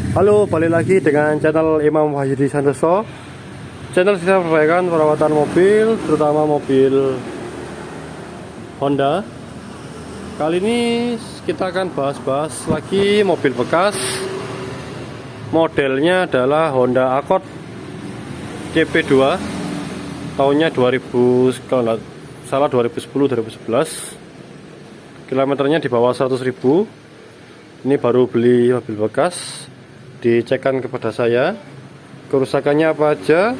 Halo, balik lagi dengan channel Imam Wahyudi Santoso. Channel saya perbaikan perawatan mobil, terutama mobil Honda. Kali ini kita akan bahas-bahas lagi mobil bekas. Modelnya adalah Honda Accord CP2. Tahunnya 2000, kalau nggak salah 2010-2011. Kilometernya di bawah 100.000. Ini baru beli mobil bekas. Dicekkan kepada saya kerusakannya apa aja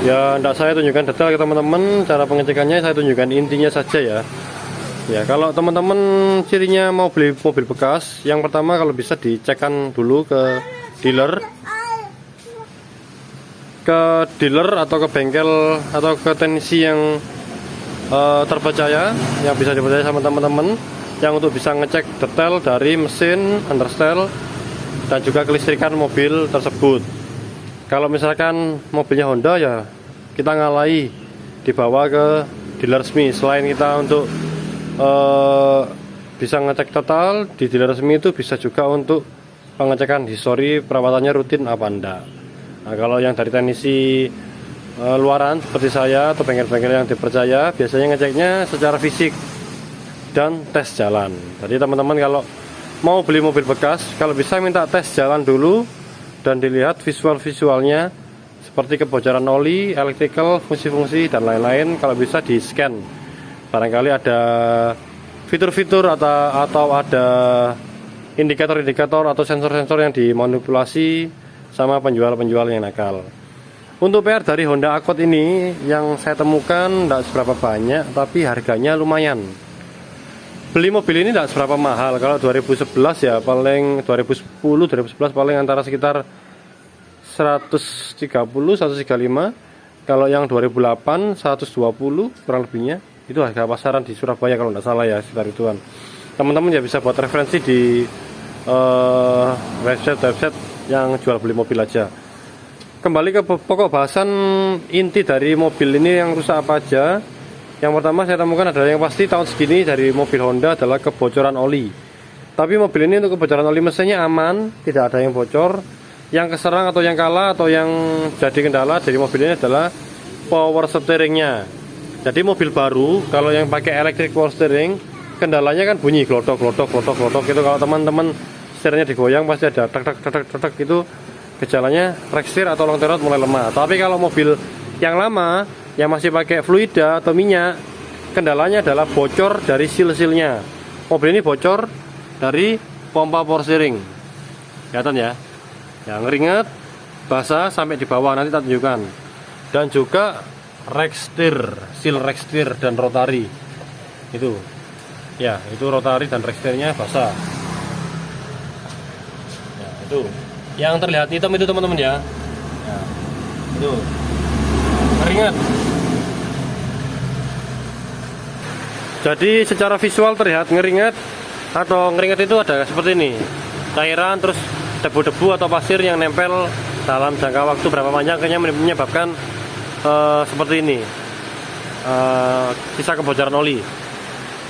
ya. Tidak saya tunjukkan detail ke teman-teman, cara pengecekannya saya tunjukkan intinya saja ya. Ya, kalau teman-teman cirinya mau beli mobil bekas, yang pertama kalau bisa dicekkan dulu ke dealer atau ke bengkel atau ke teknisi yang terpercaya, yang bisa dipercaya sama teman-teman, yang untuk bisa ngecek detail dari mesin, understyle, dan juga kelistrikan mobil tersebut. Kalau misalkan mobilnya Honda ya kita ngalai dibawa ke dealer resmi. Selain kita untuk bisa ngecek total di dealer resmi, itu bisa juga untuk pengecekan histori perawatannya rutin apa enggak. Nah, kalau yang dari teknisi luaran seperti saya atau bengkel-bengkel yang dipercaya, biasanya ngeceknya secara fisik dan tes jalan. Jadi teman-teman kalau mau beli mobil bekas, kalau bisa minta tes jalan dulu dan dilihat visual-visualnya seperti kebocoran oli, electrical, fungsi-fungsi dan lain-lain. Kalau bisa di scan, barangkali ada fitur-fitur atau ada indikator-indikator atau sensor-sensor yang dimanipulasi sama penjual-penjual yang nakal. Untuk PR dari Honda Accord ini yang saya temukan tidak seberapa banyak, tapi harganya lumayan. Beli mobil ini tidak seberapa mahal. Kalau 2011 ya paling 2011 paling antara sekitar 130 135. Kalau yang 2008 120 kurang lebihnya. Itu harga pasaran di Surabaya kalau tidak salah ya, sekitar ituan. Teman-teman ya bisa buat referensi di website yang jual beli mobil aja. Kembali ke pokok bahasan inti dari mobil ini, yang rusak apa aja. Yang pertama saya temukan adalah yang pasti tahun segini dari mobil Honda adalah kebocoran oli. Tapi mobil ini untuk kebocoran oli mesinnya aman, tidak ada yang bocor. Yang keserang atau yang kalah atau yang jadi kendala dari mobil ini adalah power steeringnya. Jadi mobil baru kalau yang pakai electric power steering, kendalanya kan bunyi glodok gitu. Kalau teman-teman setirnya digoyang pasti ada tak gitu. Gejalanya rekstir atau long terrot mulai lemah. Tapi kalau mobil yang lama yang masih pakai fluida atau minyak, kendalanya adalah bocor dari seal-sealnya. Mobil ini bocor dari pompa power steering. Kelihatan ya? Yang ngeringet, basah sampai di bawah, nanti tak tunjukkan. Dan juga rekstir, seal rekstir dan rotari. Itu. Ya, itu rotari dan rekstirnya basah. Ya, itu. Yang terlihat hitam itu teman-teman ya. Ya. Itu. Ngeringet. Jadi secara visual terlihat ngeringet, atau ngeringet itu ada seperti ini, cairan terus debu-debu atau pasir yang nempel dalam jangka waktu berapa panjang, akhirnya menyebabkan seperti ini, sisa kebocoran oli.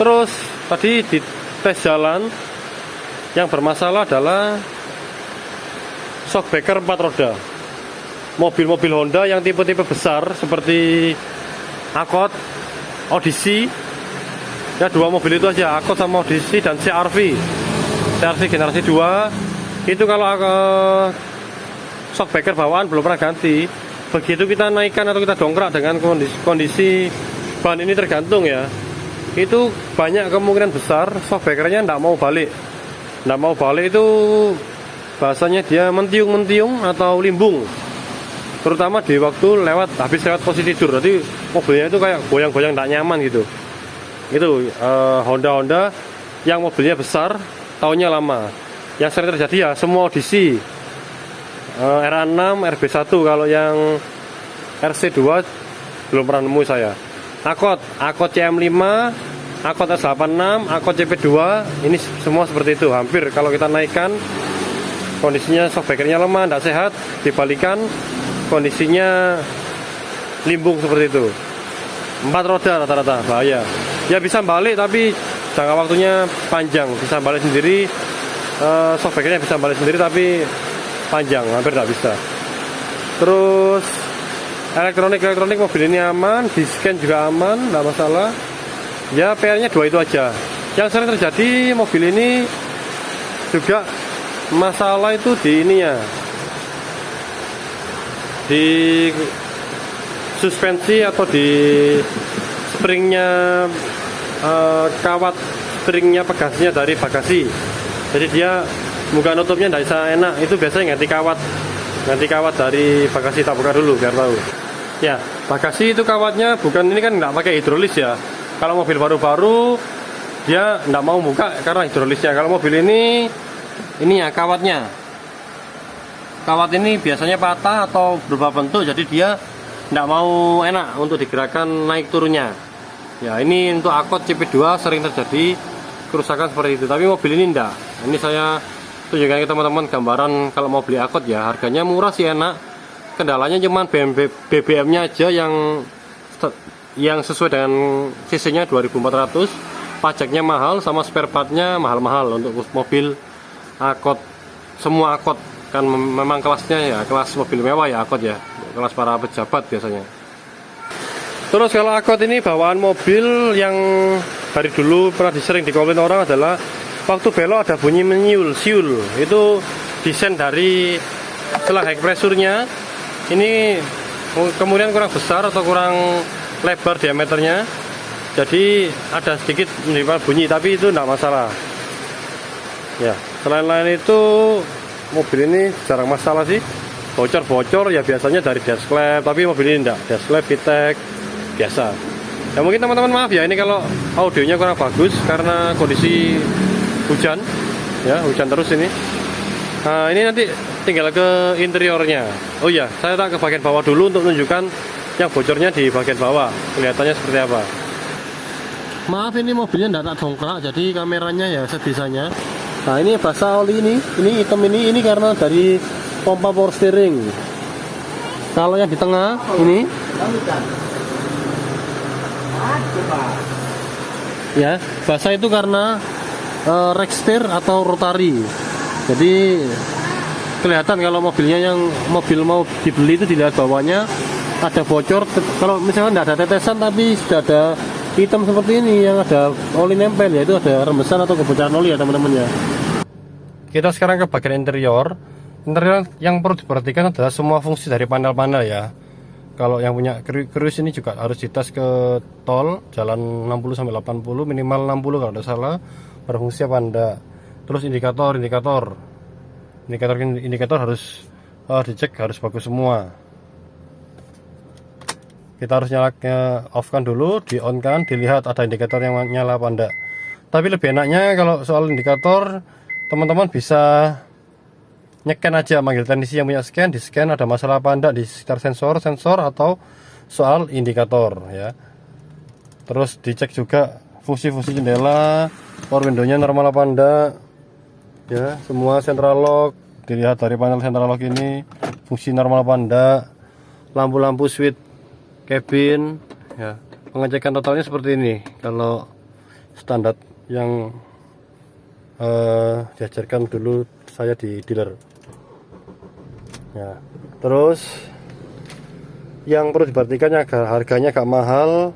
Terus tadi di tes jalan yang bermasalah adalah shockbreaker 4 roda. Mobil-mobil Honda yang tipe-tipe besar seperti Accord, Odyssey, ya dua mobil itu aja, Accord sama Odyssey dan CR-V generasi 2, itu kalau shockbreaker bawaan belum pernah ganti. Begitu kita naikkan atau kita dongkrak dengan kondisi ban ini tergantung ya, itu banyak kemungkinan besar shockbreakernya tidak mau balik. Tidak mau balik itu bahasanya dia mentiung-mentiung atau limbung, terutama di waktu habis lewat posisi tidur. Jadi mobilnya itu kayak goyang-goyang tidak nyaman gitu. Itu Honda yang mobilnya besar, tahunnya lama. Yang sering terjadi ya semua Odyssey, RA6, RB1. Kalau yang RC2 belum pernah nemu saya. Accord CM5, Accord S86, Accord CP2, ini semua seperti itu. Hampir kalau kita naikkan kondisinya shockbreakernya lemah, tidak sehat, dibalikan kondisinya limbung seperti itu. 4 roda rata-rata, bahaya. Ya bisa balik tapi jangka waktunya panjang. Bisa balik sendiri, shockbreakernya bisa balik sendiri, tapi panjang, hampir tidak bisa. Terus elektronik mobil ini aman, di scan juga aman, tidak masalah. Ya PR-nya 2 itu aja. Yang sering terjadi mobil ini juga masalah itu di ininya, di suspensi atau di springnya, kawat springnya bagasinya dari bagasi. Jadi dia buka nutupnya tidak bisa enak. Itu biasanya ganti kawat dari bagasi. Tak buka dulu biar tahu. Ya, bagasi itu kawatnya bukan, ini kan nggak pakai hidrolis ya. Kalau mobil baru-baru dia nggak mau buka karena hidrolisnya. Kalau mobil ini ya kawatnya. Kawat ini biasanya patah atau berubah bentuk, jadi dia nggak mau enak untuk digerakkan naik turunnya. Ya, ini untuk Accord CP2 sering terjadi kerusakan seperti itu. Tapi mobil ini enggak. Ini saya tunjukkan ke teman-teman gambaran kalau mau beli Accord ya. Harganya murah sih, enak. Kendalanya cuman BBM-nya aja yang sesuai dengan cc-nya 2400. Pajaknya mahal, sama spare part-nya mahal-mahal untuk mobil Accord. Semua Accord kan memang kelasnya ya kelas mobil mewah ya Accord ya. Kelas para pejabat biasanya. Terus kalau Accord ini bawaan mobil yang dari dulu pernah sering dikomplain orang adalah waktu belok ada bunyi siul. Itu desain dari selang high pressure-nya ini kemudian kurang besar atau kurang lebar diameternya, jadi ada sedikit menyebabkan bunyi, tapi itu tidak masalah ya. Selain itu mobil ini jarang masalah sih. Bocor ya biasanya dari dash clamp, tapi mobil ini tidak. Dash clamp, VTEC biasa ya. Mungkin teman-teman maaf ya ini kalau audionya kurang bagus karena kondisi hujan ya, hujan terus ini. Nah, ini nanti tinggal ke interiornya. Oh iya, saya tak ke bagian bawah dulu untuk menunjukkan yang bocornya di bagian bawah kelihatannya seperti apa. Maaf ini mobilnya tidak tak dongkrak, jadi kameranya ya sebisanya. Nah, ini basah oli ini hitam ini karena dari pompa power steering. Kalau yang di tengah ini ya basah itu karena rack steer atau rotary. Jadi kelihatan kalau mobilnya yang mobil mau dibeli itu dilihat bawahnya ada bocor. Kalau misalnya tidak ada tetesan tapi sudah ada hitam seperti ini yang ada oli nempel, ya itu ada rembesan atau kebocoran oli ya teman-teman ya. Kita sekarang ke bagian interior. Interior yang perlu diperhatikan adalah semua fungsi dari panel-panel ya. Kalau yang punya cruise ini juga harus dites ke tol jalan 60-80, minimal 60 kalau tidak salah, berfungsi apa enggak. Terus indikator harus dicek, harus bagus semua. Kita harus off kan dulu, di on kan, dilihat ada indikator yang nyala apa enggak. Tapi lebih enaknya kalau soal indikator teman-teman bisa nyekan aja, manggil teknisi yang punya scan, di scan ada masalah apa enggak di sekitar sensor atau soal indikator ya. Terus dicek juga fungsi-fungsi jendela, power window-nya normal apa enggak ya. Semua central lock dilihat dari panel central lock ini fungsi normal apa enggak. Lampu-lampu switch cabin ya. Pengecekan totalnya seperti ini kalau standar yang diajarkan dulu saya di dealer ya. Terus yang perlu diperhatikan harganya agak mahal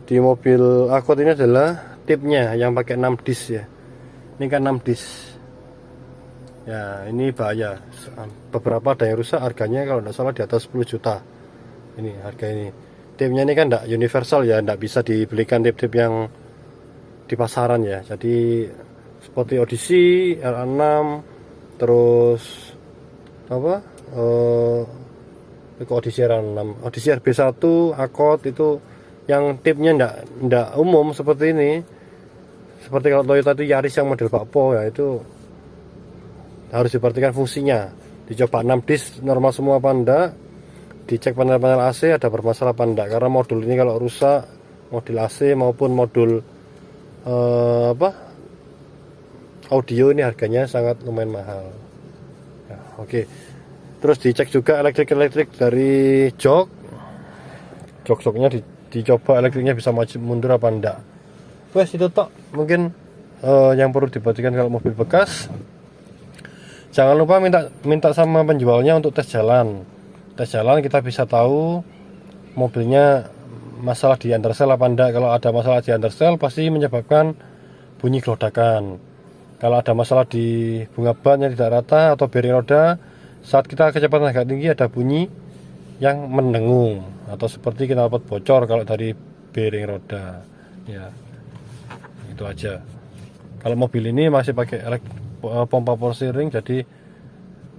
di mobil Accord ini adalah tipnya yang pakai 6 disk ya. Ini kan 6 disk ya, ini bahaya. Beberapa ada yang rusak, harganya kalau tidak salah di atas 10 juta ini harga ini. Tipnya ini kan tidak universal ya, tidak bisa dibelikan tip-tip yang di pasaran ya. Jadi seperti Odyssey, RA6, terus apa Odyssey RA6, Odyssey RB1, Accord itu yang tipnya ndak umum seperti ini. Seperti kalau Toyota itu Yaris yang model bakpo ya, itu harus diperhatikan fungsinya. Dicoba 6 disk normal semua apa enggak, dicek panel-panel AC ada bermasalah apa enggak, karena modul ini kalau rusak, modul AC maupun modul audio ini harganya sangat lumayan mahal ya. Oke. Terus dicek juga elektrik dari jok-joknya dicoba elektriknya bisa maju mundur apa enggak. Wes itu tok mungkin yang perlu diperhatikan kalau mobil bekas. Jangan lupa minta sama penjualnya untuk tes jalan. Tes jalan kita bisa tahu mobilnya masalah di undersell apa enggak. Kalau ada masalah di undersell pasti menyebabkan bunyi gelodakan. Kalau ada masalah di bunga ban yang tidak rata atau bearing roda, saat kita kecepatan agak tinggi ada bunyi yang mendengung atau seperti knalpot bocor kalau dari bearing roda. Ya, itu aja. Kalau mobil ini masih pakai pompa power steering, jadi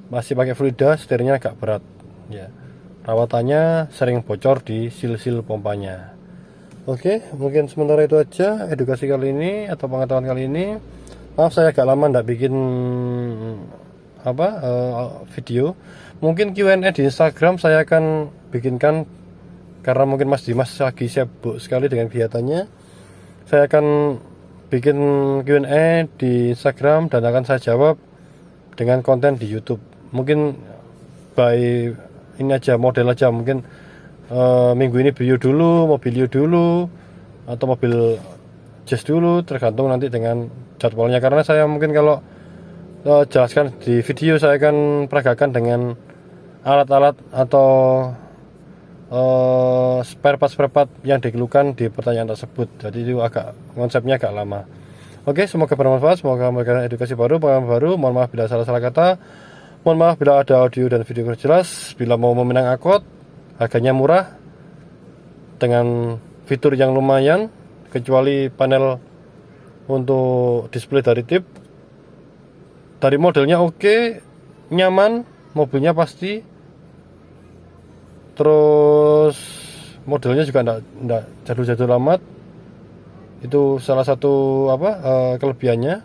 masih pakai fluida, setirnya agak berat ya. Perawatannya sering bocor di sil-sil pompanya. Oke, mungkin sementara itu aja edukasi kali ini atau pengetahuan kali ini. Maaf saya agak lama ndak bikin video. Mungkin Q&A di Instagram saya akan bikinkan, karena mungkin Mas Dimas lagi sibuk sekali dengan kegiatannya. Saya akan bikin Q&A di Instagram dan akan saya jawab dengan konten di YouTube. Mungkin by ini aja, model aja, mungkin minggu ini video dulu, mobilio dulu, atau mobil jazz dulu, tergantung nanti dengan jadwalnya. Karena saya mungkin kalau jelaskan di video, saya akan peragakan dengan alat-alat atau spare part yang dikeluhkan di pertanyaan tersebut. Jadi itu konsepnya agak lama. Oke, semoga bermanfaat, semoga memberikan edukasi baru, pengalaman baru. Mohon maaf bila salah-salah kata. Mohon maaf bila ada audio dan video kurang jelas. Bila mau meminang angkot, harganya murah dengan fitur yang lumayan, kecuali panel untuk display dari tip. Dari modelnya oke, nyaman, mobilnya pasti. Terus modelnya juga enggak jadul-jadul amat. Itu salah satu kelebihannya,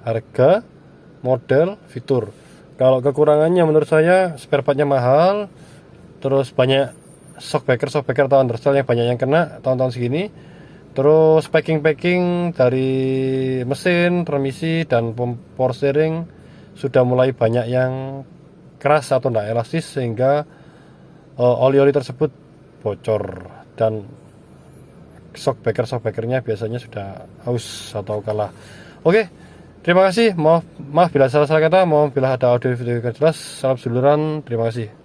harga, model, fitur. Kalau kekurangannya menurut saya spare partnya mahal, terus banyak shockbreaker atau undersell yang banyak yang kena tahun-tahun segini. Terus packing dari mesin, transmisi, dan power steering sudah mulai banyak yang keras atau tidak elastis, sehingga oli-oli tersebut bocor, dan shockbreakernya biasanya sudah aus atau kalah. Oke, terima kasih. Maaf bila salah kata, mohon bila ada audio video yang jelas. Salam seduluran, terima kasih.